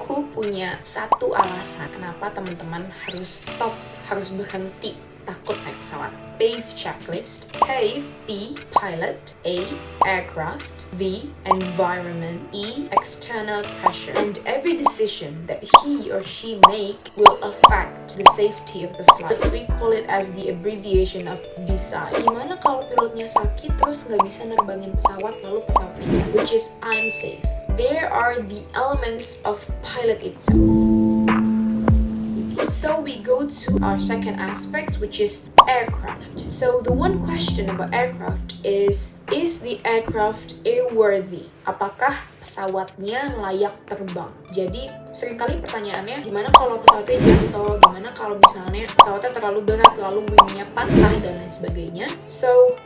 aku punya satu alasan kenapa teman-teman harus stop, harus berhenti takut naik pesawat. PAVE checklist. PAVE: P. Pilot. A. Aircraft. V. Environment. E. External pressure. And every decision that he or she make will affect the safety of the flight. We call it as the abbreviation of DECIDE. Gimana kalau pilotnya sakit terus nggak bisa nerbangin pesawat lalu pesawatnya jatuh? Which is I'm safe. There are the elements of pilot itself. So we go to our second aspect, which is aircraft. So the one question about aircraft is the aircraft airworthy? Apakah pesawatnya layak terbang? Jadi seringkali pertanyaannya, gimana kalau pesawatnya jatuh? Gimana kalau misalnya pesawatnya terlalu berat, lalu wingnya patah dan lain sebagainya? So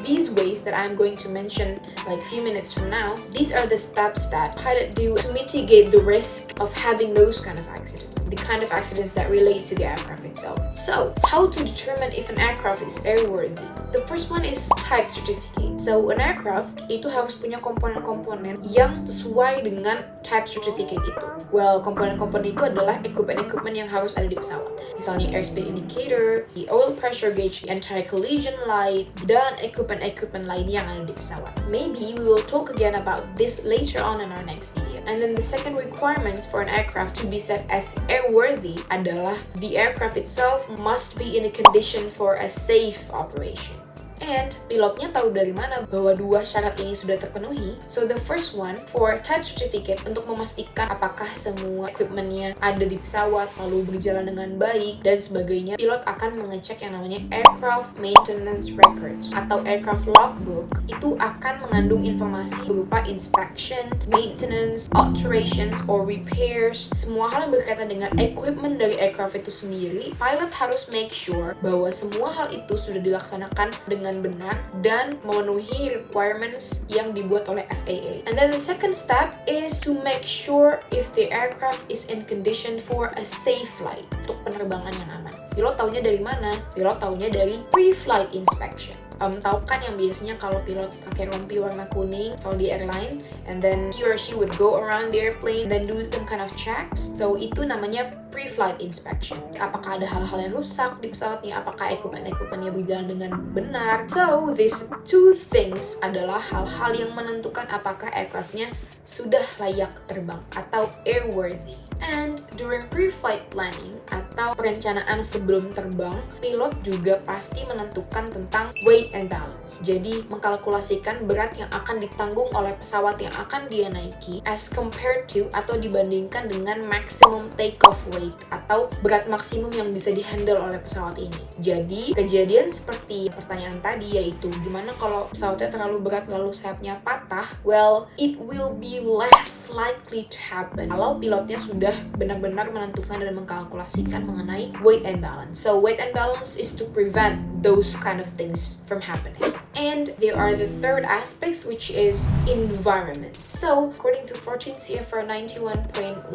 these ways that I'm going to mention like a few minutes from now, these are the steps that pilot do to mitigate the risk of having those kind of accidents, the kind of accidents that relate to the aircraft itself. So, how to determine if an aircraft is airworthy? The first one is type certificate. So, an aircraft itu harus punya komponen-komponen yang sesuai dengan type certificate itu. Well, komponen-komponen itu adalah equipment yang harus ada di pesawat. Misalnya airspeed indicator, the oil pressure gauge, the anti-collision light, dan equipment lain yang ada di pesawat. Maybe we will talk again about this later on in our next video. And then the second requirements for an aircraft to be set as airworthy adalah the aircraft itself must be in a condition for a safe operation. And pilotnya tahu dari mana bahwa dua syarat ini sudah terpenuhi? So the first one, for type certificate, untuk memastikan apakah semua equipmentnya ada di pesawat, lalu berjalan dengan baik, dan sebagainya, pilot akan mengecek yang namanya Aircraft Maintenance Records atau Aircraft Logbook. Itu akan mengandung informasi berupa inspection, maintenance, alterations, or repairs, semua hal yang berkaitan dengan equipment dari aircraft itu sendiri. Pilot harus make sure bahwa semua hal itu sudah dilaksanakan dengan benar dan memenuhi requirements yang dibuat oleh FAA. And then the second step is to make sure if the aircraft is in condition for a safe flight, untuk penerbangan yang aman. Pilot taunya dari mana? Pilot taunya dari pre-flight inspection. Tahu kan yang biasanya kalau pilot pakai rompi warna kuning kalau di airline, and then he or she would go around the airplane then do some kind of checks. So itu namanya pre-flight inspection. Apakah ada hal-hal yang rusak di pesawatnya? Apakah equipment-nya berjalan dengan benar? So these two things adalah hal-hal yang menentukan apakah aircraftnya sudah layak terbang atau airworthy. And during pre-flight planning atau perencanaan sebelum terbang, pilot juga pasti menentukan tentang weight and balance. Jadi mengkalkulasikan berat yang akan ditanggung oleh pesawat yang akan dia naiki as compared to atau dibandingkan dengan maximum take-off weight atau berat maksimum yang bisa dihandle oleh pesawat ini. Jadi kejadian seperti pertanyaan tadi, yaitu gimana kalau pesawatnya terlalu berat lalu sayapnya patah? Well, it will be less likely to happen kalau pilotnya sudah benar-benar menentukan dan mengkalkulasikan mengenai weight and balance. So weight and balance is to prevent those kind of things from happening. And there are the third aspects, which is environment. So according to 14 CFR 91.103,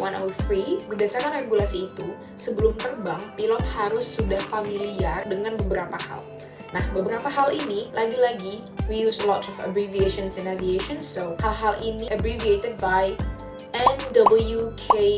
berdasarkan regulasi itu, sebelum terbang, pilot harus sudah familiar dengan beberapa hal. Nah, beberapa hal ini, lagi-lagi, we use a lot of abbreviations in aviation, so hal-hal ini abbreviated by NWKRAFT.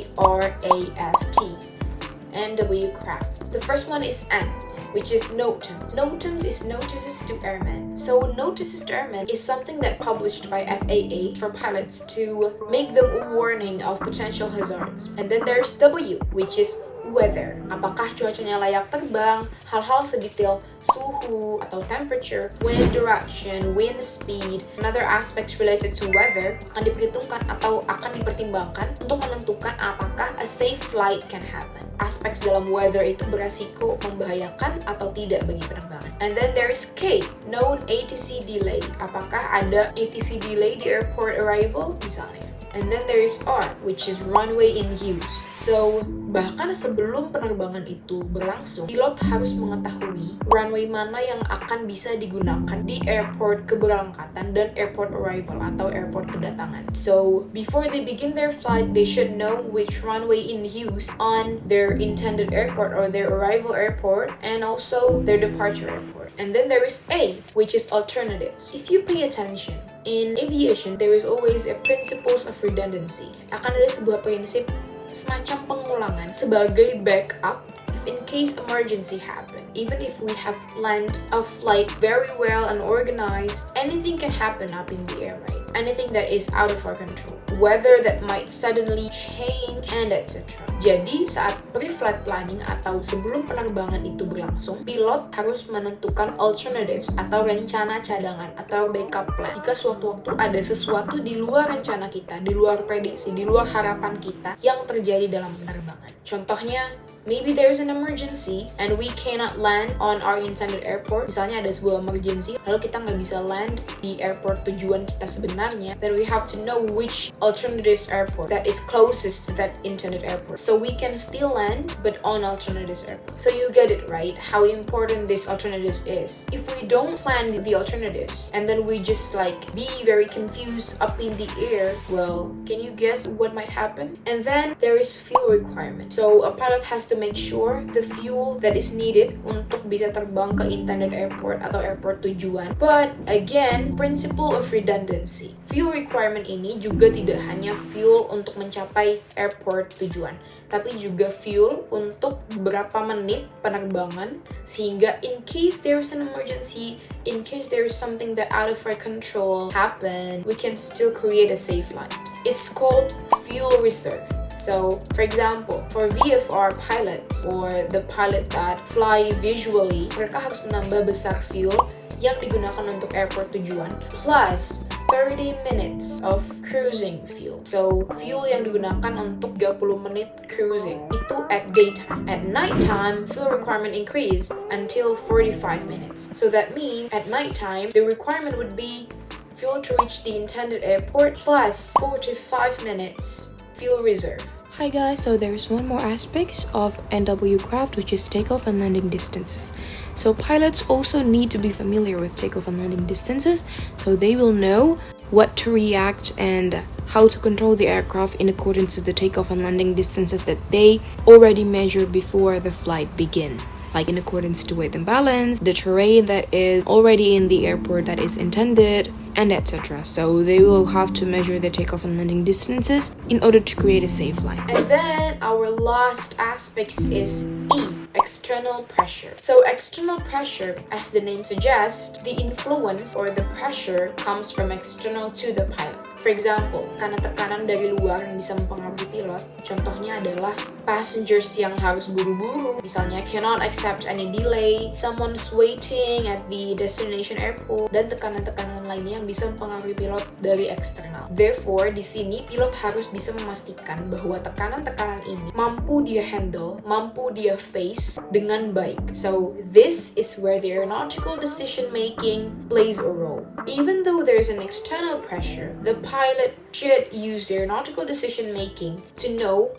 NW-craft. The first one is N, which is NOTAMs. NOTAMs is notices to airmen. So notices to airmen is something that published by FAA for pilots to make them a warning of potential hazards. And then there's W, which is weather. Apakah cuacanya layak terbang? Hal-hal sedetail suhu atau temperature, wind direction, wind speed, and other aspects related to weather akan diperhitungkan atau akan dipertimbangkan untuk menentukan apakah a safe flight can happen. Aspeks dalam weather itu beresiko membahayakan atau tidak bagi penerbangan. And then there's K, known ATC delay. Apakah ada ATC delay di airport arrival misalnya? And then there is R, which is runway in use. So, bahkan sebelum penerbangan itu berlangsung, pilot harus mengetahui runway mana yang akan bisa digunakan di airport keberangkatan dan airport arrival atau airport kedatangan. So, before they begin their flight, they should know which runway in use on their intended airport or their arrival airport and also their departure airport. And then there is A, which is alternatives. If you pay attention, in aviation, there is always a principles of redundancy. Akan ada sebuah prinsip semacam pengulangan sebagai backup if in case emergency happen. Even if we have planned a flight very well and organized, anything can happen up in the air, right? Anything that is out of our control, weather that might suddenly change, and etc. Jadi saat pre-flight planning atau sebelum penerbangan itu berlangsung, pilot harus menentukan alternatives atau rencana cadangan atau backup plan jika suatu-waktu ada sesuatu di luar rencana kita, di luar prediksi, di luar harapan kita yang terjadi dalam penerbangan. Contohnya, maybe there's an emergency and we cannot land on our intended airport. Misalnya ada sebuah emergency, lalu kita nggak bisa land di airport tujuan kita sebenarnya. Then we have to know which alternatives airport that is closest to that intended airport. So we can still land, but on alternatives airport. So you get it, right? How important this alternatives is. If we don't plan the alternatives, and then we just be very confused up in the air, well, can you guess what might happen? And then there is fuel requirement. So a pilot has to make sure the fuel that is needed untuk bisa terbang ke intended airport atau airport tujuan. But again, principle of redundancy. Fuel requirement ini juga tidak hanya fuel untuk mencapai airport tujuan, tapi juga fuel untuk beberapa menit penerbangan, sehingga in case there is an emergency, in case there is something that out of our control happen, we can still create a safe flight. It's called fuel reserve. So, for example, for VFR pilots or the pilot that fly visually, mereka harus menambah besar fuel yang digunakan untuk airport tujuan plus 30 minutes of cruising fuel. So, fuel yang digunakan untuk 30 menit cruising itu at daytime. At nighttime, fuel requirement increase until 45 minutes. So that means at nighttime, the requirement would be fuel to reach the intended airport plus 45 minutes fuel reserve. Hi guys, so there's one more aspect of NW craft, which is takeoff and landing distances. So pilots also need to be familiar with takeoff and landing distances, so they will know what to react and how to control the aircraft in accordance to the takeoff and landing distances that they already measured before the flight begin. Like in accordance to weight and balance, the terrain that is already in the airport that is intended, and etc. So they will have to measure the takeoff and landing distances in order to create a safe flight. And then our last aspect is E, external pressure. So external pressure, as the name suggests, the influence or the pressure comes from external to the pilot. For example, karena tekanan dari luar yang bisa mempengaruhi pilot, contohnya adalah passengers yang harus buru-buru, misalnya cannot accept any delay, someone's waiting at the destination airport, dan tekanan-tekanan lainnya yang bisa mempengaruhi pilot dari eksternal. Therefore, di sini pilot harus bisa memastikan bahwa tekanan-tekanan ini mampu dia handle, mampu dia face dengan baik. So, this is where the aeronautical decision making plays a role. Even though there is an external pressure, the pilot should use their aeronautical decision making to know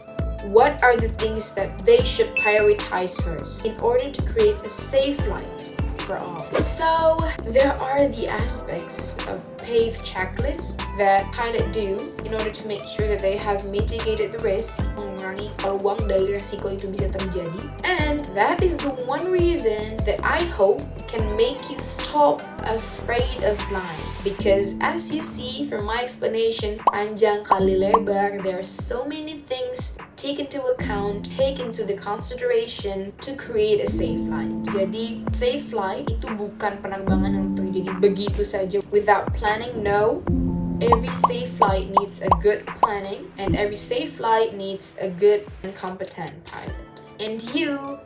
what are the things that they should prioritize first in order to create a safe flight for all. So there are the aspects of PAVE checklist that pilot do in order to make sure that they have mitigated the risk, mengurangi peluang dari resiko itu bisa terjadi. And that is the one reason that I hope can make you stop afraid of flying. Because as you see from my explanation, panjang kali lebar, there are so many things take into account, take into the consideration to create a safe flight. Jadi, safe flight itu bukan penerbangan yang terjadi begitu saja without planning, no. Every safe flight needs a good planning, and every safe flight needs a good and competent pilot. And you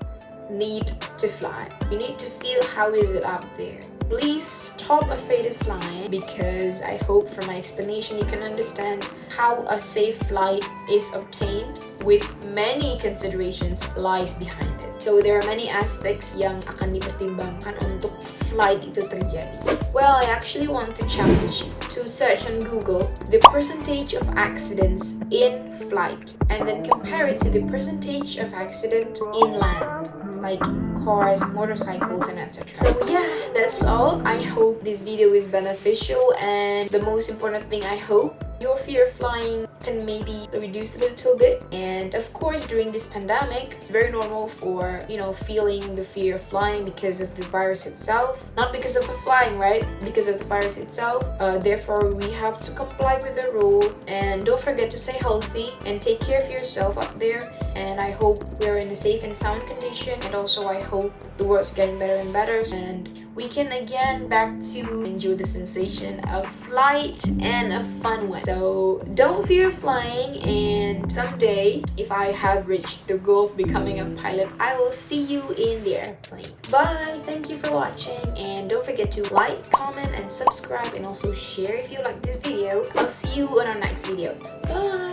need to fly. You need to feel how is it up there. Please stop afraid of flying, because I hope from my explanation you can understand how a safe flight is obtained with many considerations lies behind it. So there are many aspects yang akan dipertimbangkan untuk flight itu terjadi. Well, I actually want to challenge you to search on Google the percentage of accidents in flight and then compare it to the percentage of accident in land, like cars, motorcycles, and etc. So yeah, that's all. I hope this video is beneficial, and the most important thing I hope your fear of flying can maybe reduce a little bit. And of course, during this pandemic, it's very normal for, feeling the fear of flying because of the virus itself. Not because of the flying, right? Because of the virus itself. Therefore, we have to comply with the rule. And don't forget to stay healthy and take care of yourself out there. And I hope we're in a safe and sound condition. And also, I hope the world's getting better and better. And we can again back to enjoy the sensation of flight and a fun one. So don't fear flying, and someday, if I have reached the goal of becoming a pilot, I will see you in the airplane. Bye! Thank you for watching, and don't forget to like, comment, and subscribe, and also share if you like this video. I'll see you on our next video. Bye!